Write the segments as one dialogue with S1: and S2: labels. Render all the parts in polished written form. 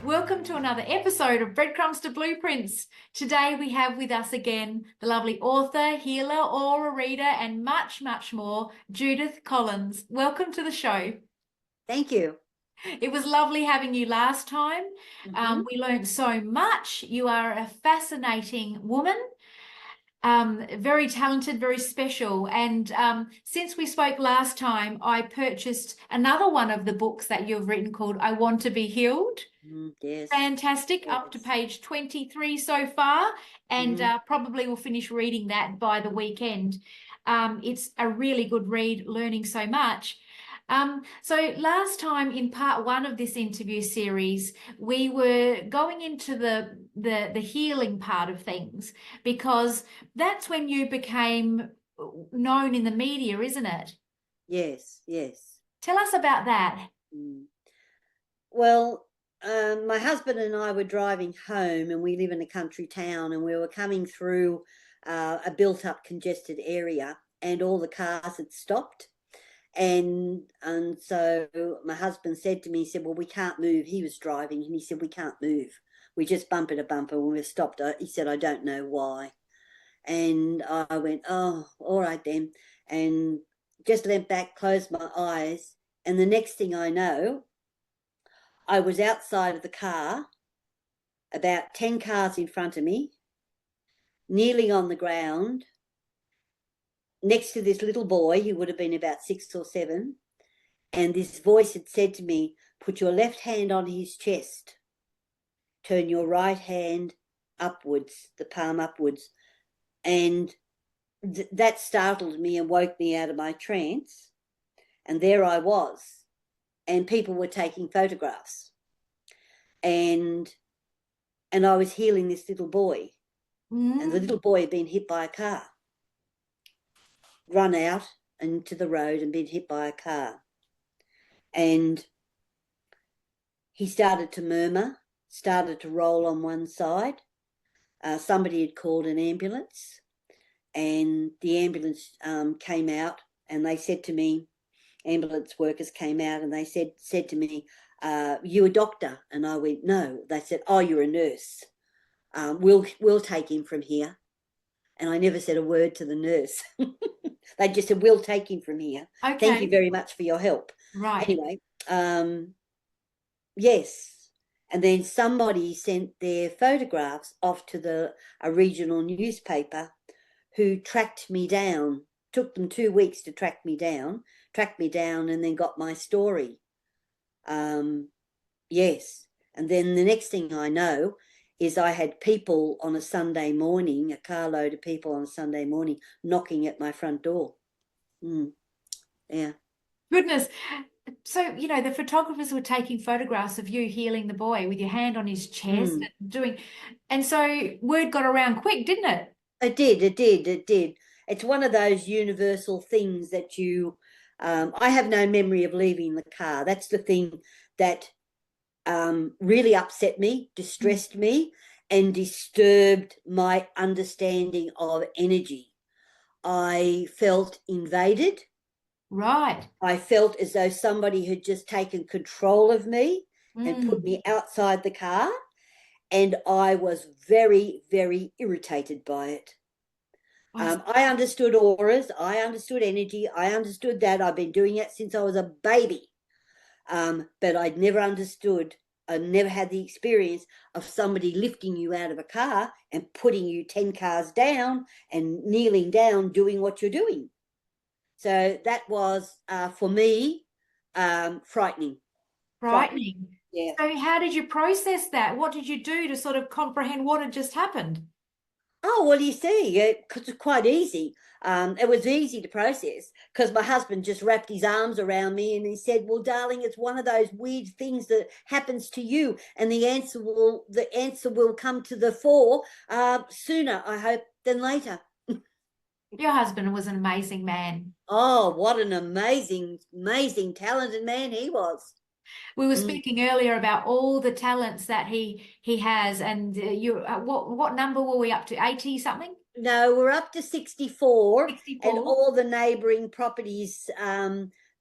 S1: Welcome to another episode of Breadcrumbs to Blueprints. Today we have with us again the lovely author, healer, aura reader, and much, much more, Judith Collins. Welcome to the show.
S2: Thank you.
S1: It was lovely having you last time. We learned so much. You are a fascinating woman. Very talented, very special. And since we spoke last time, I purchased another one of the books that you've written called I Want to Be Healed.
S2: Yes.
S1: Fantastic.
S2: Yes.
S1: Up to page 23 so far, and probably will finish reading that by the weekend. It's a really good read, learning so much. So last time in part one of this interview series, we were going into the healing part of things, because that's when you became known in the media, isn't it?
S2: Yes, yes.
S1: Tell us about that.
S2: Well, my husband and I were driving home, and we live in a country town, and we were coming through a built-up congested area, and all the cars had stopped. And so my husband said to me, he said, well, we can't move. He was driving, and he said, we can't move. We just bumper to bumper when we stopped. He said, I don't know why. And I went, oh, all right then. And just leant back, closed my eyes. And the next thing I know, I was outside of the car, about 10 cars in front of me, kneeling on the ground, next to this little boy who would have been about 6 or 7. And this voice had said to me, put your left hand on his chest, turn your right hand upwards, the palm upwards. And that startled me and woke me out of my trance. And there I was, and people were taking photographs. And I was healing this little boy. And the little boy had been hit by a car, run out into the road and been hit by a car. And he started to murmur, started to roll on one side. Somebody had called an ambulance, and the ambulance came out, and they said to me, ambulance workers came out, and they said to me, you a doctor? And I went, no. They said, oh, you're a nurse. We'll take him from here. And I never said a word to the nurse. They just said, we'll take him from here.
S1: Okay.
S2: Thank you very much for your help.
S1: Right.
S2: Anyway, yes. And then somebody sent their photographs off to a regional newspaper, who tracked me down. Took them 2 weeks to track me down, and then got my story. Yes. And then the next thing I know is I had people on a Sunday morning, a carload of people on a Sunday morning, knocking at my front door. Yeah.
S1: Goodness. So, the photographers were taking photographs of you healing the boy with your hand on his chest and so word got around quick, didn't it?
S2: It did. It's one of those universal things that I have no memory of leaving the car. That's the thing that really upset me, distressed me, and disturbed my understanding of energy. I felt invaded.
S1: Right.
S2: I felt as though somebody had just taken control of me and put me outside the car, and I was very, very irritated by it. I understood auras, I understood energy, I understood that. I've been doing it since I was a baby. But I'd never understood, I never had the experience of somebody lifting you out of a car and putting you 10 cars down and kneeling down doing what you're doing. So that was, for me, frightening.
S1: Frightening.
S2: Yeah.
S1: So how did you process that? What did you do to sort of comprehend what had just happened?
S2: Oh, well, you see, it's quite easy. It was easy to process because my husband just wrapped his arms around me and he said, well, darling, it's one of those weird things that happens to you, and the answer will come to the fore sooner, I hope, than later.
S1: Your husband was an amazing man.
S2: Oh, what an amazing, amazing, talented man he was.
S1: We were speaking earlier about all the talents that he has, and what number were we up to? 80 something?
S2: No, we're up to 64.
S1: 64.
S2: And all the neighbouring properties,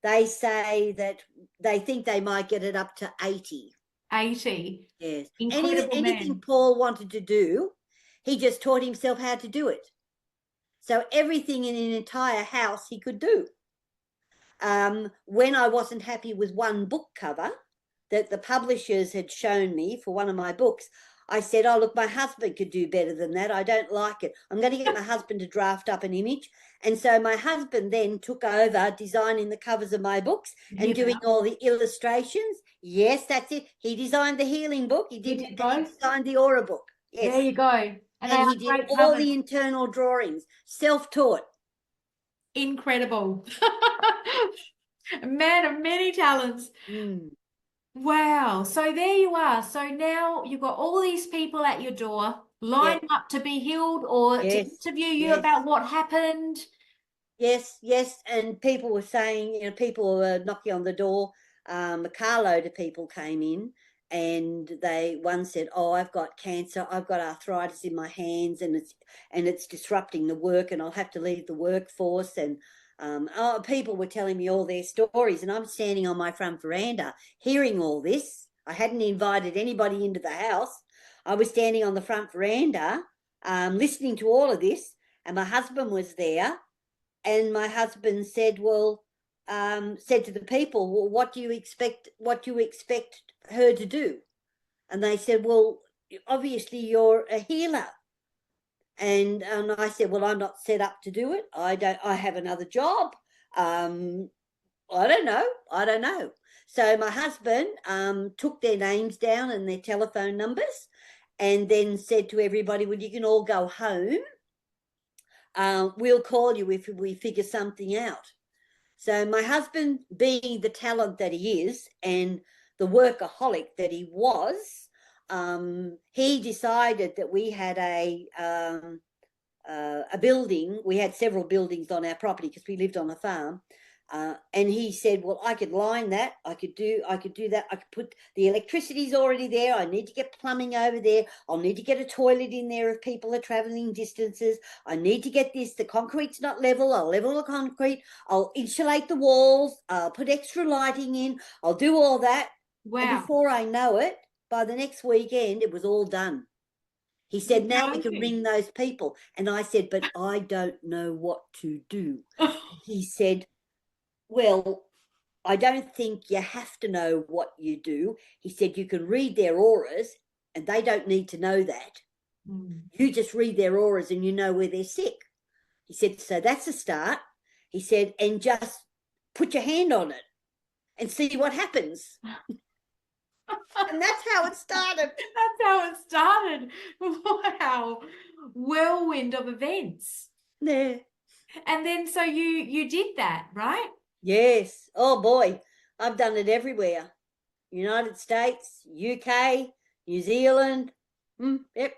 S2: they say that they think they might get it up to 80.
S1: 80.
S2: Yes.
S1: Incredible
S2: Anything
S1: man.
S2: Paul wanted to do, he just taught himself how to do it. So everything in an entire house he could do. When I wasn't happy with one book cover that the publishers had shown me for one of my books, I said, oh, look, my husband could do better than that. I don't like it. I'm going to get my husband to draft up an image. And so my husband then took over designing the covers of my books and doing all the illustrations. Yes, that's it. He designed the healing book. He did
S1: both.
S2: he designed the aura book. Yes.
S1: There you go. And they
S2: he
S1: are
S2: did
S1: great
S2: all
S1: covers.
S2: the internal drawings, self-taught.
S1: Incredible. A man of many talents.
S2: Mm.
S1: Wow. So there you are. So now you've got all these people at your door lined up to be healed or to interview you about what happened.
S2: Yes, yes. And people were saying, people were knocking on the door. A carload of people came in and one said, oh, I've got cancer, I've got arthritis in my hands and it's disrupting the work and I'll have to leave the workforce. And people were telling me all their stories and I'm standing on my front veranda hearing all this. I hadn't invited anybody into the house. I was standing on the front veranda listening to all of this and my husband was there. And my husband said, said to the people, well, what do you expect her to do? And they said, well, obviously you're a healer. And I said, well, I'm not set up to do it. I have another job. I don't know. So my husband took their names down and their telephone numbers and then said to everybody, well, you can all go home. We'll call you if we figure something out. So my husband, being the talent that he is and the workaholic that he was, he decided that we had a building. We had several buildings on our property because we lived on a farm. And he said, well, I could line that. I could do that. I could put the electricity's already there. I need to get plumbing over there. I'll need to get a toilet in there if people are traveling distances. I need to get this. The concrete's not level. I'll level the concrete. I'll insulate the walls. I'll put extra lighting in. I'll do all that.
S1: Wow.
S2: And before I know it, by the next weekend, it was all done. He said, now we can ring those people. And I said, but I don't know what to do. He said, well, I don't think you have to know what you do. He said, you can read their auras and they don't need to know that. You just read their auras and you know where they're sick. He said, so that's a start. He said, and just put your hand on it and see what happens. And that's how it started.
S1: That's how it started. Wow. Whirlwind of events.
S2: Yeah.
S1: And then so you did that, right?
S2: Yes. Oh boy, I've done it everywhere. United States, UK, New Zealand. Yep.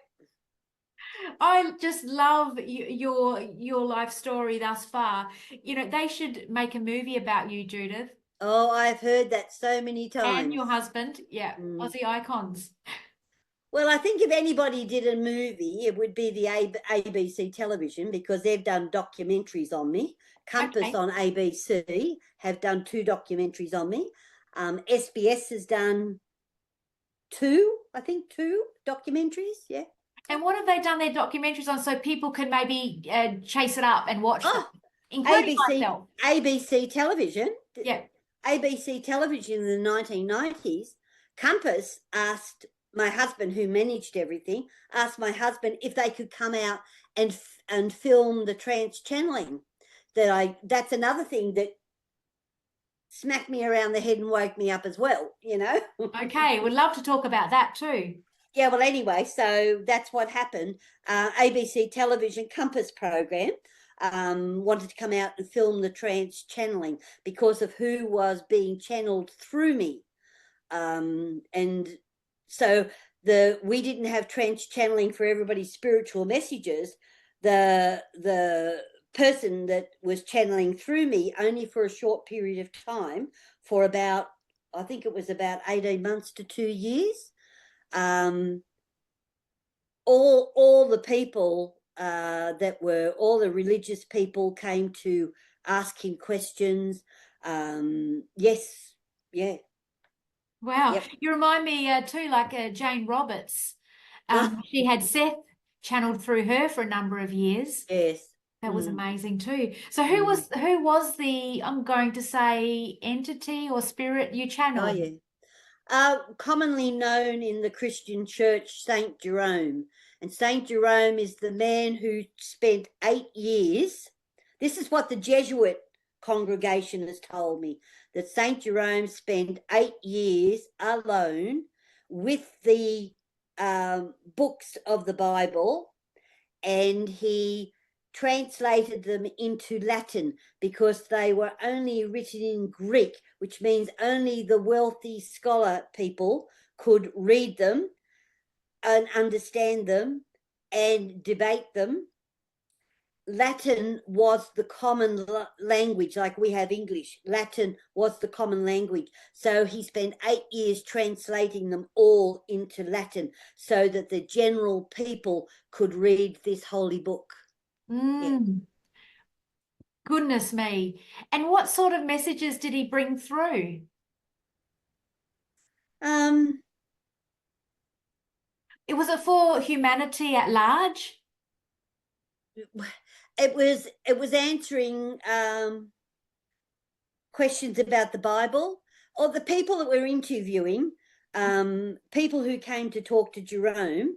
S1: I just love your life story thus far. They should make a movie about you, Judith.
S2: Oh, I've heard that so many times.
S1: And your husband. Yeah. Aussie icons.
S2: Well, I think if anybody did a movie, it would be the ABC television because they've done documentaries on me. Compass on ABC have done 2 documentaries on me. SBS has done 2 documentaries, yeah.
S1: And what have they done their documentaries on so people can maybe chase it up and watch them, including myself?
S2: ABC television.
S1: Yeah.
S2: ABC television in the 1990s, Compass asked my husband, who managed everything, asked my husband if they could come out and film the Trance Channeling. That's another thing that smacked me around the head and woke me up as well,
S1: Okay, we'd love to talk about that too.
S2: Yeah, well, anyway, so that's what happened. ABC television Compass program wanted to come out and film the Trance Channeling because of who was being channeled through me. And so we didn't have Trance Channeling for everybody's spiritual messages. The person that was channeling through me only for a short period of time, for about, I think it was about 18 months to 2 years. All the people all the religious people came to ask him questions. Yes, yeah.
S1: Wow.
S2: Yep.
S1: You remind me too, like Jane Roberts. She had Seth channeled through her for a number of years.
S2: Yes.
S1: That was
S2: Mm.
S1: amazing too. So
S2: Mm.
S1: who was the, I'm going to say, entity or spirit you
S2: Oh,
S1: channeled?
S2: yeah. Commonly known in the Christian church, Saint Jerome. And Saint Jerome is the man who spent 8 years. This is what the Jesuit congregation has told me, that Saint Jerome spent 8 years alone with the books of the Bible, and he translated them into Latin because they were only written in Greek, which means only the wealthy scholar people could read them and understand them and debate them. Latin was the common language, like we have English. Latin was the common language. So he spent 8 years translating them all into Latin so that the general people could read this holy book. Yeah.
S1: Mm, goodness me. And what sort of messages did he bring through?
S2: Um,
S1: Was it for humanity at large?
S2: it was answering questions about the Bible, or the people that we're interviewing, people who came to talk to Jerome.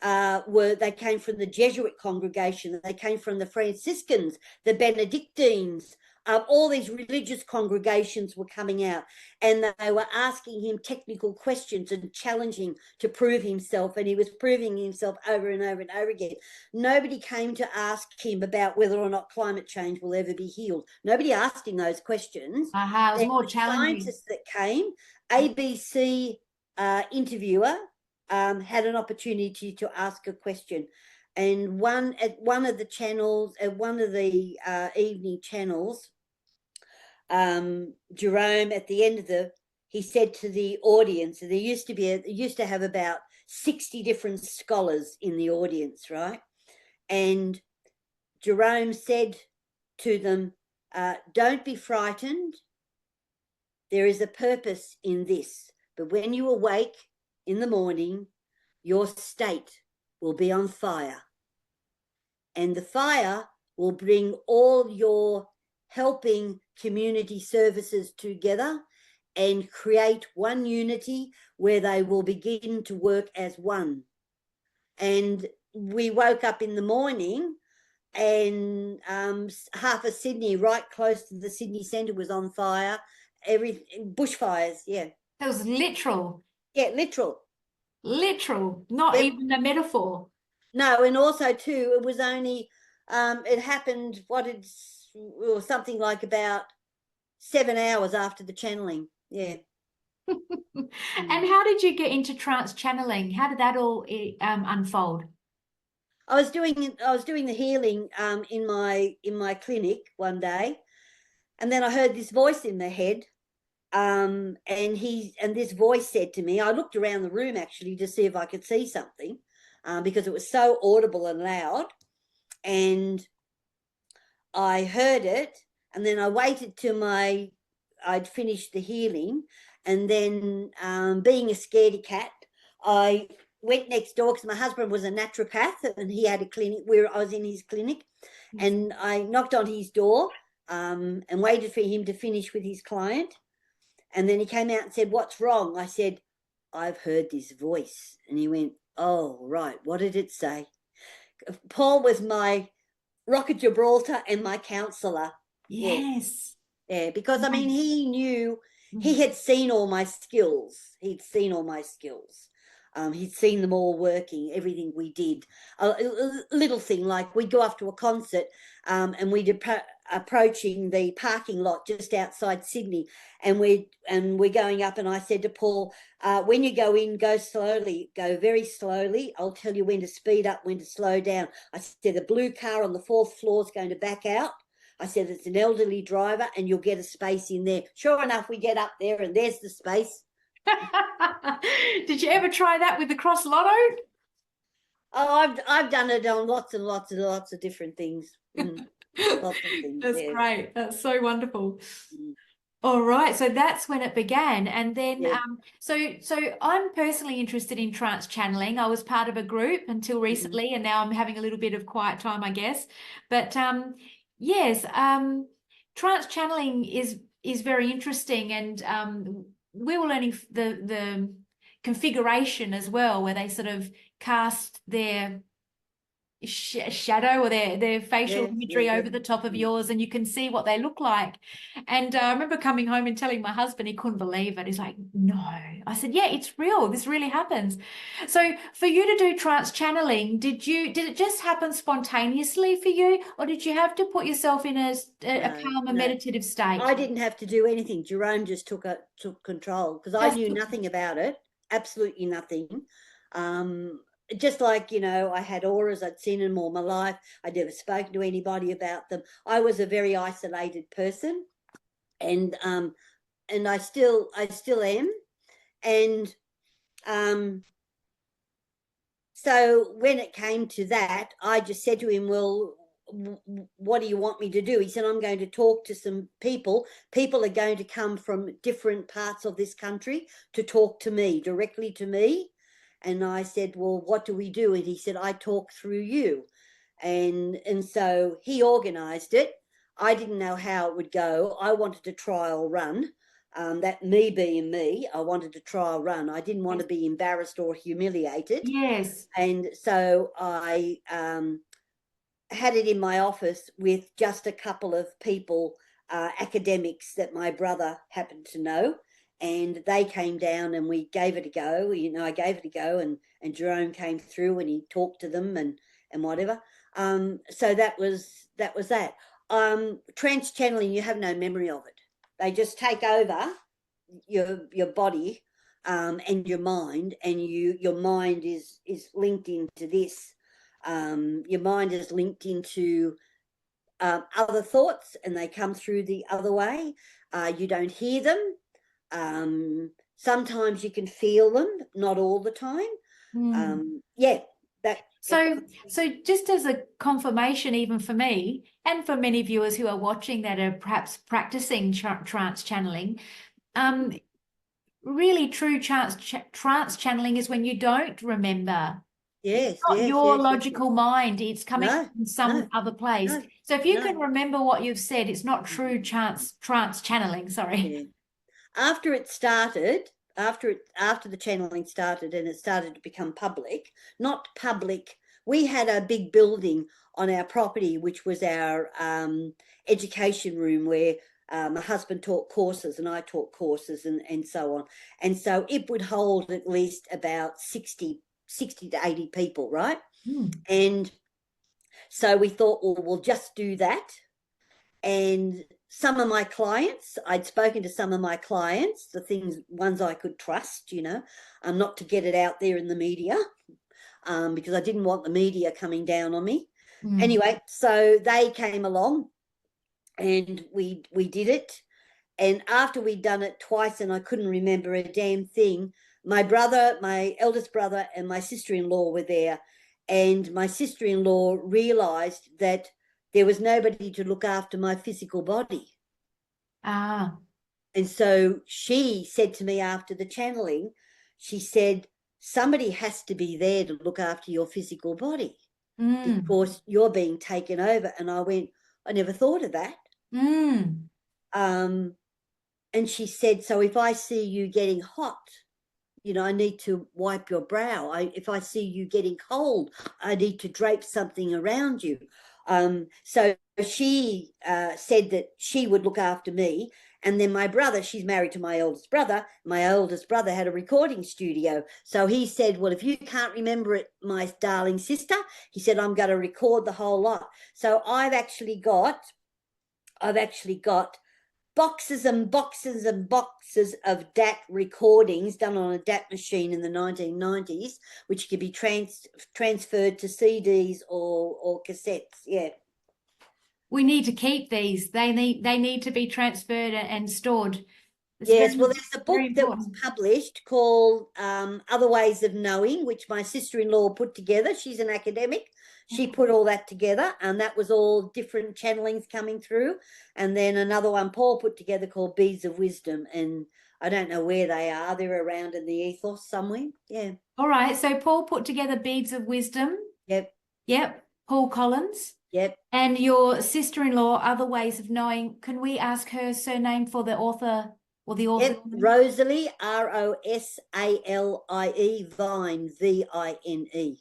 S2: They came from the Jesuit congregation, they came from the Franciscans, the Benedictines, all these religious congregations were coming out, and they were asking him technical questions and challenging to prove himself, and he was proving himself over and over and over again. Nobody came to ask him about whether or not climate change will ever be healed. Nobody asked him those questions.
S1: Aha, it was
S2: There
S1: more
S2: were
S1: challenging.
S2: scientists that came. ABC interviewer had an opportunity to ask a question, and one of the channels, at one of the evening channels, Jerome, at the end of he said to the audience, there used to have about 60 different scholars in the audience, right? And Jerome said to them, don't be frightened. There is a purpose in this. But when you awake in the morning, your state will be on fire. And the fire will bring all your helping community services together and create one unity where they will begin to work as one. And we woke up in the morning, and half of Sydney, right close to the Sydney centre, was on fire. Bushfires, yeah.
S1: That was literal,
S2: Yeah, literal.
S1: not
S2: Yep.
S1: even a metaphor.
S2: No, and also too, it was only it happened something like about 7 hours after the channeling. Yeah.
S1: And how did you get into trance channeling? How did that all unfold?
S2: I was doing the healing in my clinic one day, and then I heard this voice in my head. And this voice said to me, I looked around the room actually to see if I could see something, because it was so audible and loud. And I heard it, and then I waited till I'd finished the healing, and then being a scaredy cat, I went next door because my husband was a naturopath and he had a clinic where I was in his clinic, and I knocked on his door and waited for him to finish with his client, and then he came out and said, "What's wrong?" I said, "I've heard this voice," and he went, "Oh, right. What did it say?" Paul was my Rock of Gibraltar and my counsellor.
S1: Yes.
S2: Yeah, because I mean, he knew, he
S1: Mm.
S2: had seen all my skills. He'd seen all my skills. He'd seen them all working, everything we did. A little thing like we'd go off to a concert, and we'd approaching the parking lot just outside Sydney, and we're going up, and I said to Paul, when you go in, go slowly, go very slowly. I'll tell you when to speed up, when to slow down. I said the blue car on the 4th floor is going to back out. I said it's an elderly driver and you'll get a space in there. Sure enough, we get up there and there's the space.
S1: Did you ever try that with the cross lotto?
S2: Oh, I've done it on lots and lots and lots of different things. Lots of things.
S1: That's
S2: Yeah.
S1: great. That's so wonderful.
S2: Mm.
S1: All right, so that's when it began, and then
S2: Yeah.
S1: so I'm personally interested in trance channeling. I was part of a group until
S2: Mhm.
S1: recently, and now I'm having a little bit of quiet time, I guess. But yes, trance channeling is very interesting, and we were learning the configuration as well, where they sort of cast their shadow or their facial
S2: Yeah, yeah,
S1: imagery
S2: yeah.
S1: over the top of
S2: Mm.
S1: yours, and you can see what they look like. And I remember coming home and telling my husband, he couldn't believe it. He's like, no. I said, yeah, it's real. This really happens. So for you to do trance channeling, did it just happen spontaneously for you, or did you have to put yourself in a
S2: No,
S1: calmer
S2: no.
S1: meditative state?
S2: I didn't have to do anything. Jerome just took control because I
S1: Just
S2: knew nothing about it, absolutely nothing. Um, just like, I had auras, I'd seen them all my life. I'd never spoken to anybody about them. I was a very isolated person, and I still am. And um, so when it came to that, I just said to him, well, what do you want me to do? He said, I'm going to talk to some people. People are going to come from different parts of this country to talk to me, directly to me. And I said, well, what do we do? And he said, I talk through you. And so he organized it. I didn't know how it would go. I wanted a trial run. That me being me, I wanted a trial run. I didn't want to be embarrassed or humiliated.
S1: yes.
S2: And so I had it in my office with just a couple of people, academics that my brother happened to know. And they came down and we gave it a go. I gave it a go, and Jerome came through and he talked to them and whatever. So that was that. Trance channeling, you have no memory of it. They just take over your body, and your mind, and your mind is linked into this. Your mind is linked into other thoughts, and they come through the other way. You don't hear them. Sometimes you can feel them, not all the time.
S1: Mm.
S2: Yeah, that.
S1: So just as a confirmation, even for me and for many viewers who are watching that are perhaps practicing trance channeling, um, really true trance channeling is when you don't remember. It's
S2: Yes,
S1: not
S2: yes,
S1: your
S2: yes, yes, yes.
S1: logical mind, it's coming
S2: No,
S1: from some
S2: no,
S1: other place.
S2: no,
S1: So if you
S2: no.
S1: can remember what you've said, it's not true trance channeling, sorry.
S2: Yeah. After it started, after the channeling started and it started to become public, not public, we had a big building on our property, which was our education room, where my husband taught courses and I taught courses, and so on. And so it would hold at least about 60 to 80 people, right?
S1: Mm.
S2: And so we thought, well, we'll just do that. And some of my clients, I'd spoken to some of my clients, ones I could trust, not to get it out there in the media, because I didn't want the media coming down on me.
S1: Mm.
S2: Anyway, so they came along and we did it. And after we'd done it twice and I couldn't remember a damn thing, my eldest brother, and my sister-in-law were there. And my sister-in-law realized that there was nobody to look after my physical body.
S1: Ah.
S2: And so she said to me after the channeling, she said, somebody has to be there to look after your physical body
S1: Mm.
S2: because you're being taken over. And I went, I never thought of that.
S1: Mm.
S2: Um, and she said, so if I see you getting hot, I need to wipe your brow. If I see you getting cold, I need to drape something around you. So she said that she would look after me. And then my brother, she's married to my oldest brother. My oldest brother had a recording studio. So he said, well, if you can't remember it, my darling sister, he said, I'm going to record the whole lot. So I've actually got boxes and boxes and boxes of DAT recordings done on a DAT machine in the 1990s, which could be transferred to CDs or cassettes. Yeah.
S1: We need to keep these. They need to be transferred and stored. It's
S2: Yes,
S1: very,
S2: well, there's a
S1: very
S2: book that was
S1: important.
S2: published called Other Ways of Knowing, which my sister-in-law put together. She's an academic. She put all that together, and that was all different channelings coming through. And then another one Paul put together called Beads of Wisdom, and I don't know where they are. They're around in the ethos somewhere. Yeah.
S1: All right. So Paul put together Beads of Wisdom.
S2: Yep.
S1: Yep. Paul Collins.
S2: Yep.
S1: And your sister-in-law, Other Ways of Knowing. Can we ask her surname for the author or the author?
S2: Yep. Rosalie, Rosalie, Vine, Vine.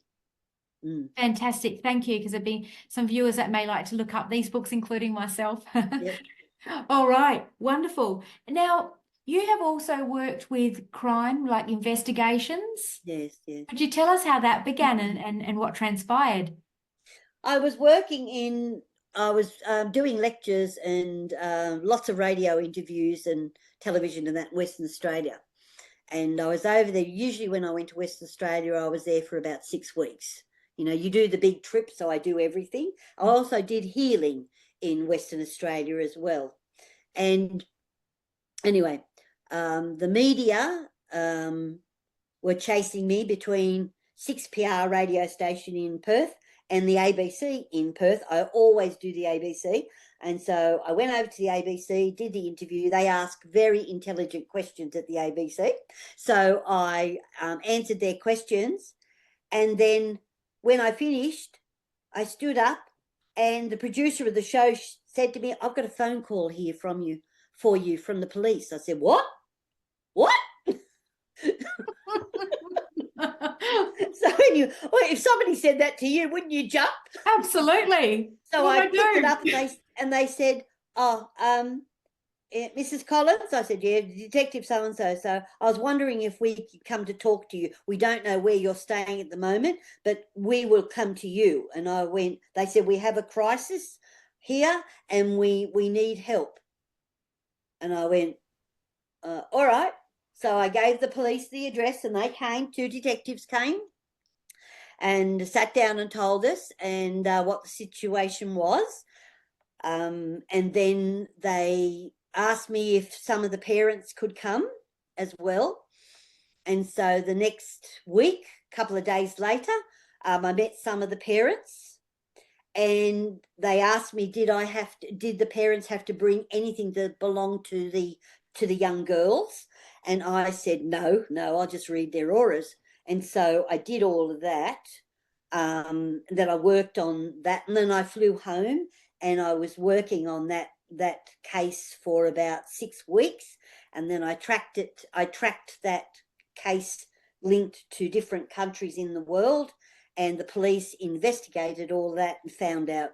S1: Fantastic. Thank you, because there've been some viewers that may like to look up these books, including myself.
S2: Yep.
S1: All right. Wonderful. Now, you have also worked with crime, like investigations.
S2: Yes, yes.
S1: Could you tell us how that began and what transpired?
S2: I was doing lectures and lots of radio interviews and television and that in Western Australia. And I was over there. Usually when I went to Western Australia, I was there for about 6 weeks. You know, you do the big trip, so I do everything. I also did healing in Western Australia as well. And anyway, the media were chasing me between 6PR radio station in Perth and the ABC in Perth. I always do the ABC. And so I went over to the ABC, did the interview. They asked very intelligent questions at the ABC. So I answered their questions. And then when I finished, I stood up and the producer of the show said to me, "I've got a phone call here for you from the police." I said, "What? What?" So anyway, if somebody said that to you, wouldn't you jump?
S1: Absolutely.
S2: So I picked it up and they said, "Oh, Mrs. Collins?" I said, "Yeah, Detective so-and-so. So I was wondering if we could come to talk to you. We don't know where you're staying at the moment, but we will come to you." And they said, "We have a crisis here and we need help." And I went, "All right." So I gave the police the address and they came, 2 detectives came and sat down and told us and what the situation was. And then they asked me if some of the parents could come as well. And so the next week, a couple of days later, I met some of the parents and they asked me, did the parents have to bring anything that belonged to the young girls? And I said, no, I'll just read their auras. And so I did all of that. Then I worked on that, and then I flew home and I was working on that case for about 6 weeks, and then I tracked that case linked to different countries in the world, and the police investigated all that and found out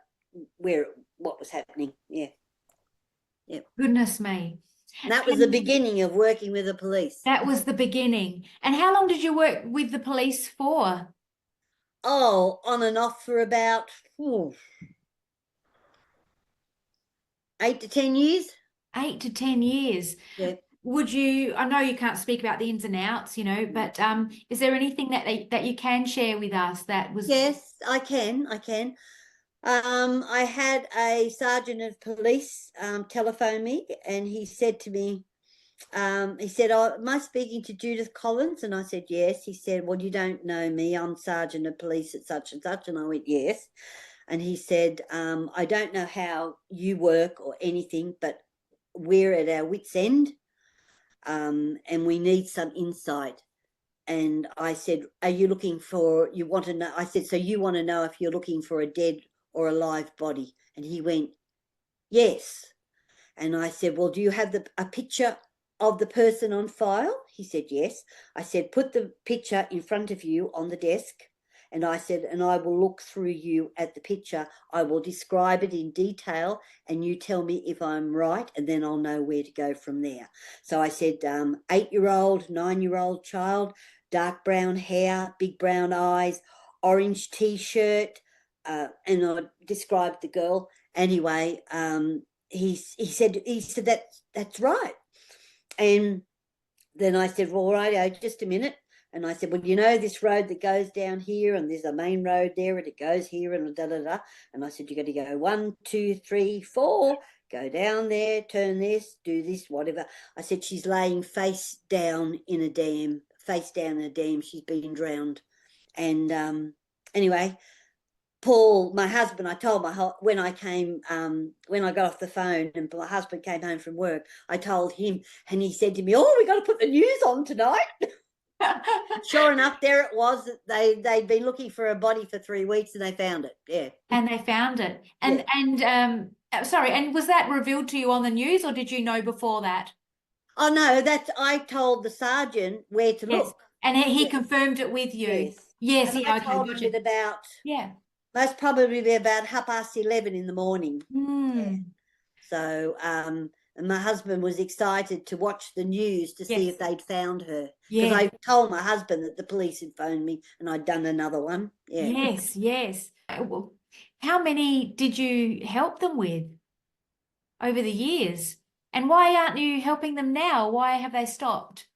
S2: what was happening. Yeah.
S1: Goodness me.
S2: That was the beginning of working with the police.
S1: That was the beginning. And how long did you work with the police for?
S2: Oh, on and off for about 8 to 10 years.
S1: 8 to 10 years.
S2: Yeah.
S1: I know you can't speak about the ins and outs, but is there anything that you can share with us that was?
S2: Yes, I can. I had a sergeant of police telephone me, and he said to me, he said, "Oh, am I speaking to Judith Collins?" And I said, "Yes." He said, "Well, you don't know me. I'm sergeant of police at such and such." And I went, "Yes." And he said, "I don't know how you work or anything, but we're at our wits' end, and we need some insight." And I said, you want to know? I said, "So you want to know if you're looking for a dead or a live body?" And he went, "Yes." And I said, "Well, do you have a picture of the person on file?" He said, "Yes." I said, "Put the picture in front of you on the desk." And I said, "And I will look through you at the picture. I will describe it in detail and you tell me if I'm right, and then I'll know where to go from there." So I said, 8-year-old, 9-year-old child, dark brown hair, big brown eyes, orange T-shirt, and I described the girl. Anyway, he said that's right. And then I said, "Well, all right, just a minute." And I said, "Well, you know this road that goes down here, and there's a main road there, and it goes here, and da da da." And I said, "You got to go 1, 2, 3, 4, go down there, turn this, do this, whatever." I said, "She's laying face down in a dam. She's been drowned." And anyway, Paul, my husband, I told when I got off the phone and my husband came home from work, I told him, and he said to me, "Oh, we got to put the news on tonight." Sure enough, there it was. They'd been looking for a body for 3 weeks and they found it. Yeah.
S1: And they found it. And
S2: yeah.
S1: sorry, and was that revealed to you on the news, or did you know before that?
S2: Oh no, I told the sergeant where to
S1: Yes.
S2: look.
S1: And he
S2: Yes.
S1: confirmed it with you.
S2: Yes.
S1: Yes,
S2: And I
S1: yeah, okay,
S2: told him
S1: gotcha.
S2: at about
S1: Yeah.
S2: most probably about 11:30 in the morning. Yeah.
S1: Mm.
S2: So and my husband was excited to watch the news to see
S1: Yes.
S2: if they'd found her. Because
S1: Yes.
S2: I told my husband that the police had phoned me and I'd done another one. Yeah.
S1: Yes, yes. Well, how many did you help them with over the years? And why aren't you helping them now? Why have they stopped?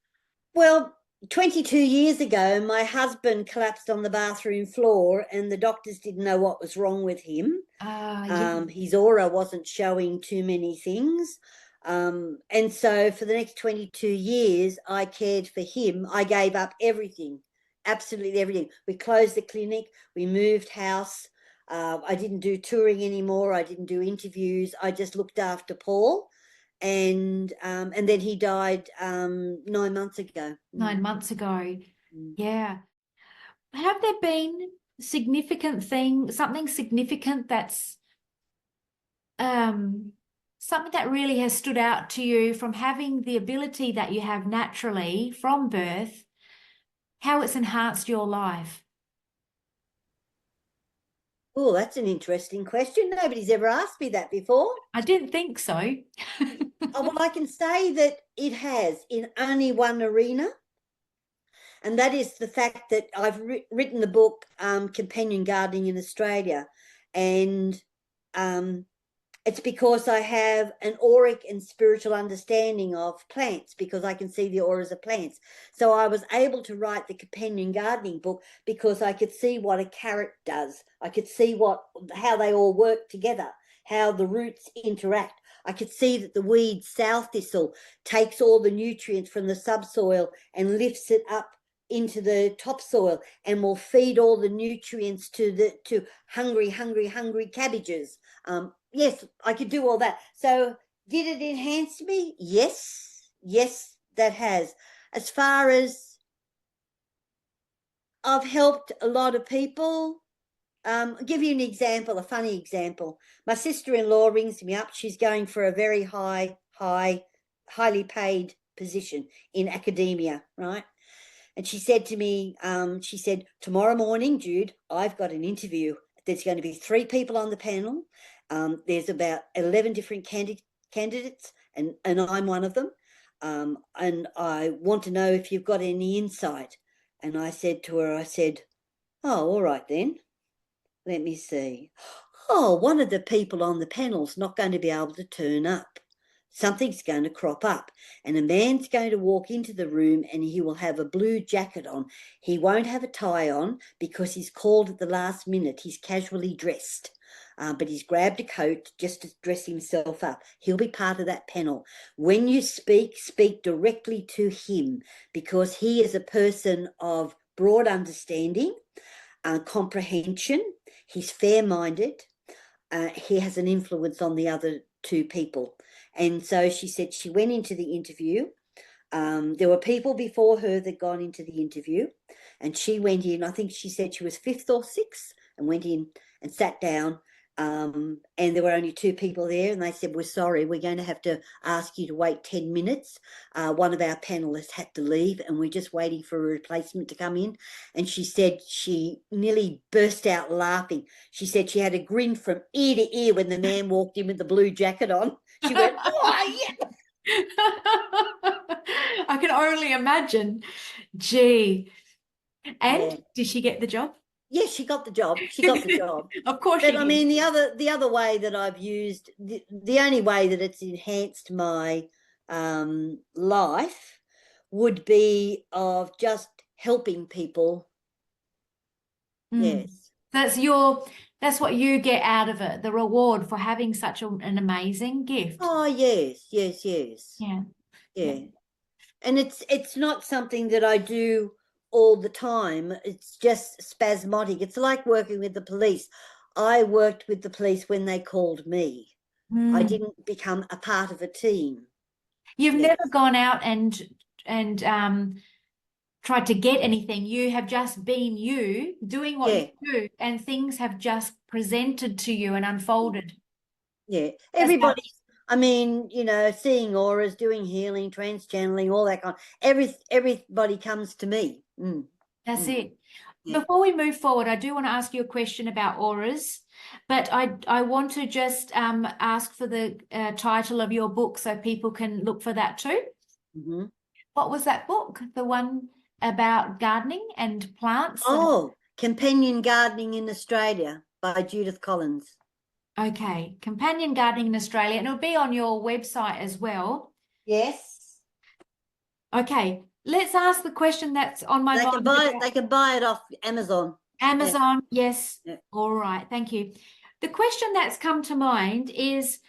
S2: Well, 22 years ago, my husband collapsed on the bathroom floor and the doctors didn't know what was wrong with him.
S1: Yeah.
S2: His aura wasn't showing too many things. And so for the next 22 years, I cared for him. I gave up everything, absolutely everything. We closed the clinic, we moved house. I didn't do touring anymore. I didn't do interviews. I just looked after Paul. And then he died 9 months ago.
S1: 9 months ago.
S2: Mm.
S1: Yeah. Have there been something significant that's something that really has stood out to you from having the ability that you have naturally from birth, how it's enhanced your life?
S2: Oh, that's an interesting question. Nobody's ever asked me that before.
S1: I didn't think so.
S2: Oh, well, I can say that it has in only one arena, and that is the fact that I've written the book Companion Gardening in Australia, and it's because I have an auric and spiritual understanding of plants, because I can see the auras of plants. So I was able to write the companion gardening book because I could see what a carrot does. I could see how they all work together, how the roots interact. I could see that the weed sow thistle takes all the nutrients from the subsoil and lifts it up into the topsoil and will feed all the nutrients to hungry cabbages. Yes, I could do all that. So did it enhance me? Yes, that has. As far as I've helped a lot of people, I'll give you an example, a funny example. My sister-in-law rings me up. She's going for a very highly paid position in academia, right? And she said to me, tomorrow morning, Jude, I've got an interview. There's going to be 3 people on the panel. There's about 11 different candidates, and I'm one of them. And I want to know if you've got any insight. And I said to her, oh, all right then. Let me see. Oh, one of the people on the panel's not going to be able to turn up. Something's going to crop up, and a man's going to walk into the room and he will have a blue jacket on. He won't have a tie on because he's called at the last minute. He's casually dressed, but he's grabbed a coat just to dress himself up. He'll be part of that panel. When you speak directly to him, because he is a person of broad understanding, comprehension. He's fair-minded. He has an influence on the other 2 people. And so she said she went into the interview. There were people before her that gone into the interview, and she went in. I think she said she was 5th or 6th, and went in and sat down. And there were only 2 people there, and they said, we're sorry, we're going to have to ask you to wait 10 minutes. One of our panelists had to leave, and we're just waiting for a replacement to come in. And she said she nearly burst out laughing. She said she had a grin from ear to ear when the man walked in with the blue jacket on. She went, oh, yeah.
S1: I can only imagine. Gee. And
S2: Yeah.
S1: did she get the job?
S2: Yes, she got the job. She got the job.
S1: Of course
S2: But
S1: she
S2: I
S1: did.
S2: mean, the other way that I've used, the only way that it's enhanced my life would be of just helping people. Yes.
S1: That's what you get out of it, the reward for having such an amazing gift.
S2: Oh, yes.
S1: Yeah.
S2: Yeah. And it's not something that I do all the time. It's just spasmodic. It's like working with the police. I worked with the police when they called me. I didn't become a part of a team.
S1: You've
S2: Yes.
S1: never gone out and tried to get anything. You have just been you, doing what you do, and things have just presented to you and unfolded.
S2: Yeah. Everybody, I mean, you know, seeing auras, doing healing, trance channeling, all that kind of, everybody comes to me.
S1: That's it.
S2: Yeah.
S1: Before we move forward, I do want to ask you a question about auras, but I want to just ask for the title of your book so people can look for that too. What was that book? The one about gardening and plants?
S2: Oh, Companion Gardening in Australia by Judith Collins.
S1: Okay, Companion Gardening in Australia, and it'll be on your website as well.
S2: Yes.
S1: Okay, let's ask the question that's on my mind.
S2: They can buy it off Amazon.
S1: Amazon, yes.
S2: Yeah.
S1: All right, thank you. The question that's come to mind is,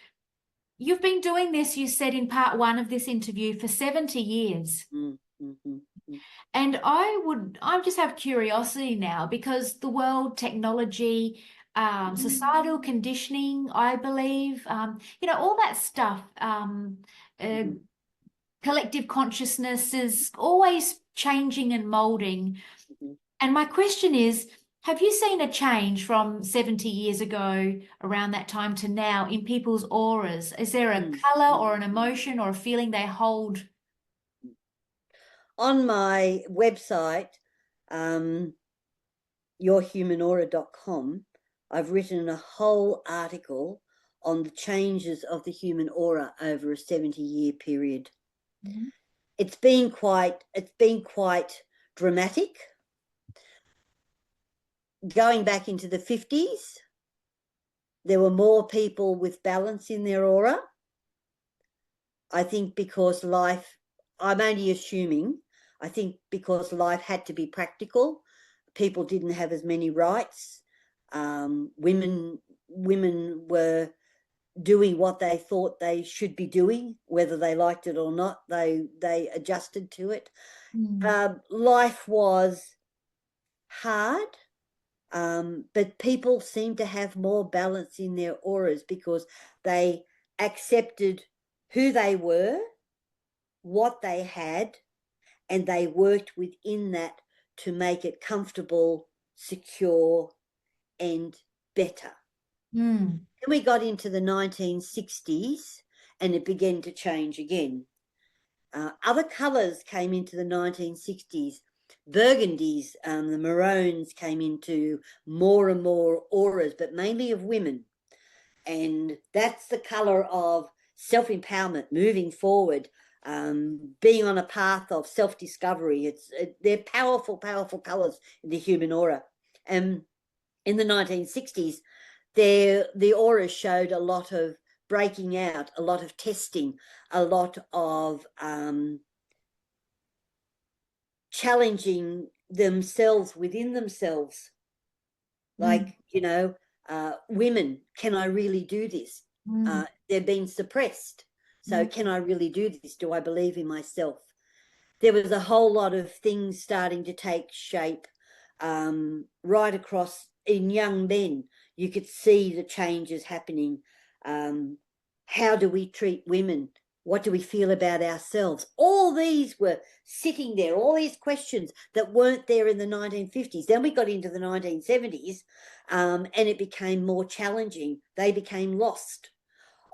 S1: you've been doing this, you said in part one of this interview, for 70 years. And I just have curiosity now, because the world, technology, societal conditioning, I believe, you know, all that stuff, collective consciousness is always changing and molding. And my question is, have you seen a change from 70 years ago, around that time, to now in people's auras? Is there a color or an emotion or a feeling they hold?
S2: On my website, yourhumanaura.com, I've written a whole article on the changes of the human aura over a 70-year period. It's been quite dramatic. Going back into the 50s, there were more people with balance in their aura. I think because life, I'm only assuming, I think because life had to be practical, people didn't have as many rights. Women were doing what they thought they should be doing, whether they liked it or not. They adjusted to it. Life was hard, but people seem to have more balance in their auras because they accepted who they were, what they had, and they worked within that to make it comfortable, secure, and better. Then we got into the 1960s and it began to change again. Other colours came into the 1960s. Burgundies, the maroons came into more and more auras, but mainly of women. And that's the colour of self-empowerment, moving forward, being on a path of self-discovery. They're powerful, powerful colours in the human aura. And in the 1960s, the auras showed a lot of breaking out, a lot of testing, a lot of challenging themselves within themselves. Like, you know, women, can I really do this? They're being suppressed. So can I really do this? Do I believe in myself? There was a whole lot of things starting to take shape right across in young men. You could see the changes happening. How do we treat women? What do we feel about ourselves? All these were sitting there, all these questions that weren't there in the 1950s. Then we got into the 1970s and it became more challenging. They became lost.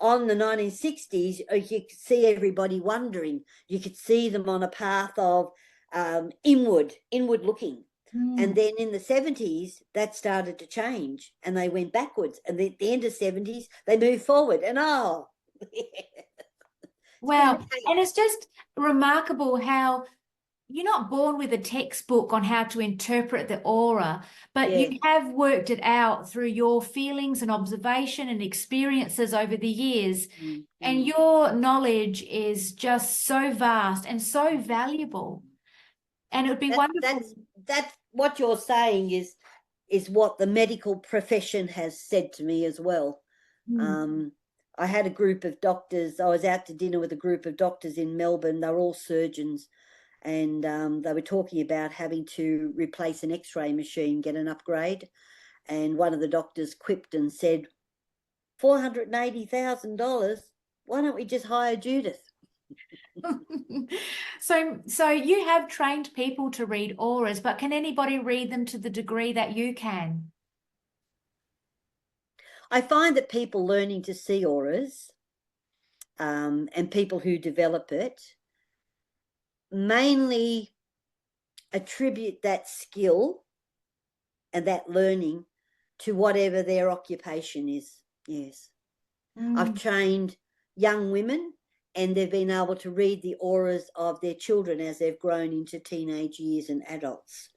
S2: On the 1960s, you could see everybody wondering. You could see them on a path of inward looking. And then in the 70s, that started to change and they went backwards. And at the end of 70s, they moved forward. And
S1: wow. And it's just remarkable how you're not born with a textbook on how to interpret the aura, but you have worked it out through your feelings and observation and experiences over the years. And your knowledge is just so vast and so valuable. And it would be wonderful.
S2: That's what you're saying is what the medical profession has said to me as well. I had a group of doctors. I was out to dinner with a group of doctors in Melbourne. They're all surgeons. and they were talking about having to replace an X-ray machine, get an upgrade. And one of the doctors quipped and said, $480,000. Why don't we just hire Judith?
S1: So you have trained people to read auras, but can anybody read them to the degree that you can?
S2: I find that people learning to see auras and people who develop it mainly attribute that skill and that learning to whatever their occupation is. Yes. I've trained young women, and they've been able to read the auras of their children as they've grown into teenage years and adults.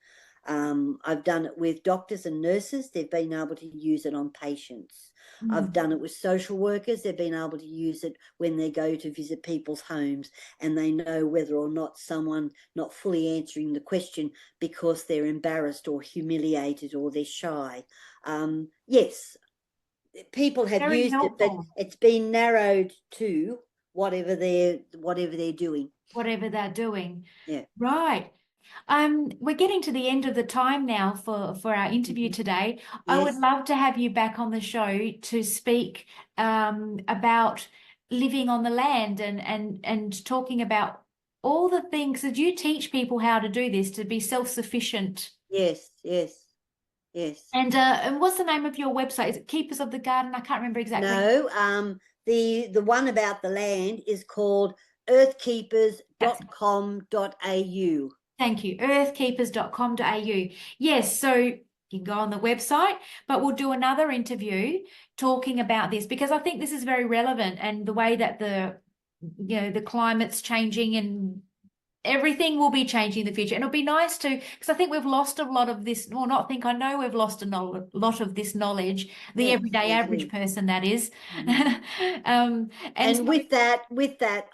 S2: I've done it with doctors and nurses. They've been able to use it on patients. I've done it with social workers. They've been able to use it when they go to visit people's homes, and they know whether or not someone not fully answering the question because they're embarrassed or humiliated or they're shy. Yes, people have
S1: Very
S2: used it,
S1: helpful.
S2: but it's been narrowed to whatever they're doing.
S1: Whatever they're doing.
S2: Yeah.
S1: Right. We're getting to the end of the time now for our interview today. I would
S2: Yes.
S1: love to have you back on the show to speak about living on the land and talking about all the things that you teach people how to do this, to be self-sufficient.
S2: Yes, yes, yes.
S1: And what's the name of your website? Is it Keepers of the Garden? I can't remember exactly.
S2: No, the one about the land is called earthkeepers.com.au.
S1: Thank you. Earthkeepers.com.au. Yes, so you can go on the website, but we'll do another interview talking about this, because I think this is very relevant, and the way that the climate's changing and everything will be changing in the future. And it'll be nice to, because I think we've lost a lot of this, or not think, I know we've lost a lot of this knowledge, the
S2: Yes,
S1: everyday average person, that is.
S2: And
S1: So,
S2: with that,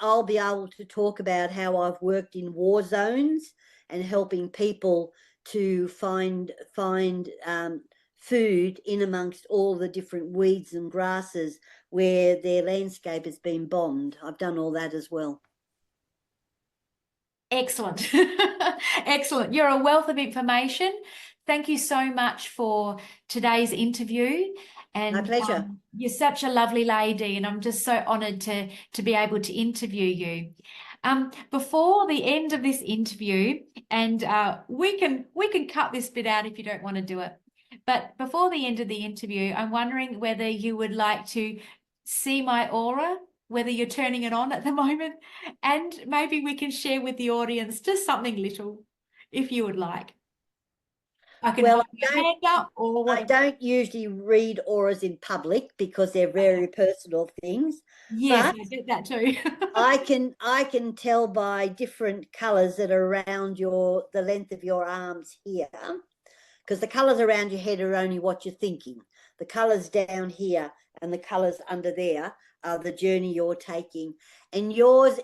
S2: I'll be able to talk about how I've worked in war zones and helping people to find food in amongst all the different weeds and grasses where their landscape has been bombed. I've done all that as well.
S1: excellent. Excellent. You're a wealth of information. Thank you so much for today's interview. And
S2: my pleasure.
S1: You're such a lovely lady, and I'm just so honoured to be able to interview you. Before the end of this interview, and we can cut this bit out if you don't want to do it, but before the end of the interview, I'm wondering whether you would like to see my aura, whether you're turning it on at the moment, and maybe we can share with the audience just something little, if you would like. I can hold your hand up, or what?
S2: I don't usually read auras in public because they're very personal things.
S1: Yes,
S2: but
S1: I did that too.
S2: I can tell by different colours that are around the length of your arms here, because the colours around your head are only what you're thinking. The colours down here and the colours under there are the journey you're taking. And yours,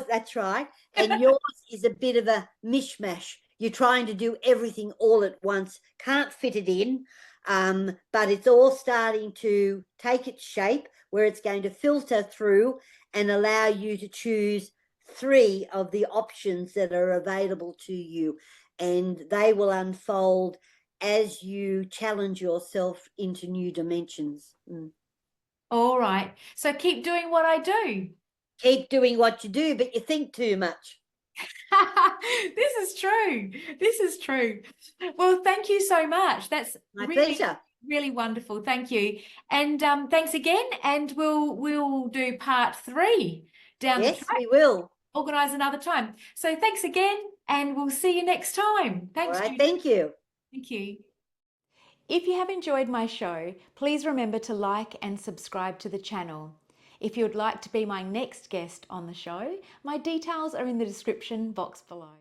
S2: that's right. And yours is a bit of a mishmash. You're trying to do everything all at once, can't fit it in, but it's all starting to take its shape where it's going to filter through and allow you to choose 3 of the options that are available to you. And they will unfold as you challenge yourself into new dimensions.
S1: All right. So keep doing what I do.
S2: Keep doing what you do, but you think too much.
S1: This is true. This is true. Well, thank you so much. That's
S2: my
S1: really,
S2: pleasure.
S1: really wonderful. Thank you. And thanks again. And we'll do part 3 down the track.
S2: Yes, we will.
S1: Organise another time. So thanks again, and we'll see you next time. Thanks.
S2: All right,
S1: Judith.
S2: thank you.
S1: Thank you. If you have enjoyed my show, please remember to like and subscribe to the channel. If you would like to be my next guest on the show, my details are in the description box below.